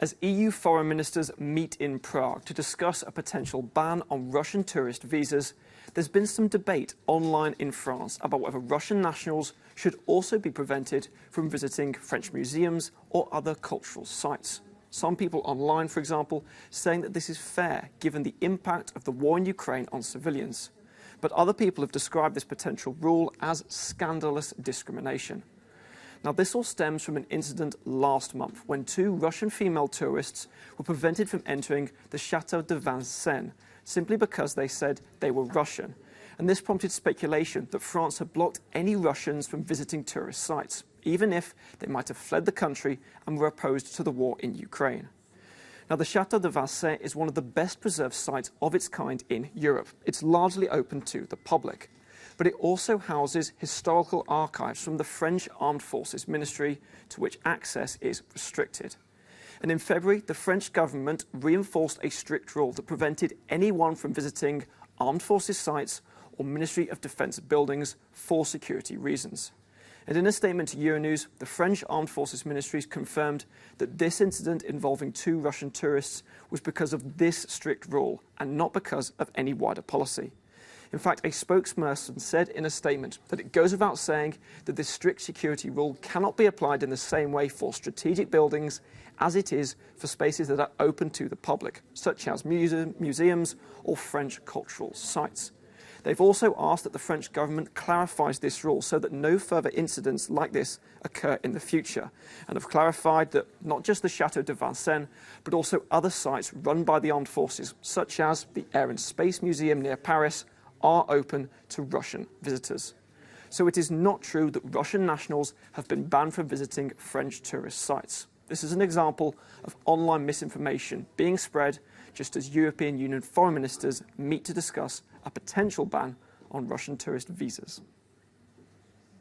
As EU foreign ministers meet in Prague to discuss a potential ban on Russian tourist visas, there's been some debate online in France about whether Russian nationals should also be prevented from visiting French museums or other cultural sites. Some people online, for example, saying that this is fair given the impact of the war in Ukraine on civilians. But other people have described this potential rule as scandalous discrimination. Now, this all stems from an incident last month when two Russian female tourists were prevented from entering the Chateau de Vincennes simply because they said they were Russian. And this prompted speculation that France had blocked any Russians from visiting tourist sites, even if they might have fled the country and were opposed to the war in Ukraine. Now, the Chateau de Vincennes is one of the best preserved sites of its kind in Europe. It's largely open to the public. But it also houses historical archives from the French Armed Forces Ministry, to which access is restricted. And in February, the French government reinforced a strict rule that prevented anyone from visiting armed forces sites or Ministry of Defence buildings for security reasons. And in a statement to Euronews, the French Armed Forces Ministries confirmed that this incident involving two Russian tourists was because of this strict rule and not because of any wider policy. In fact, a spokesperson said in a statement that it goes without saying that this strict security rule cannot be applied in the same way for strategic buildings as it is for spaces that are open to the public, such as museums or French cultural sites. They've also asked that the French government clarifies this rule so that no further incidents like this occur in the future, and have clarified that not just the Chateau de Vincennes, but also other sites run by the armed forces, such as the Air and Space Museum near Paris, are open to Russian visitors. So it is not true that Russian nationals have been banned from visiting French tourist sites. This is an example of online misinformation being spread just as European Union foreign ministers meet to discuss a potential ban on Russian tourist visas.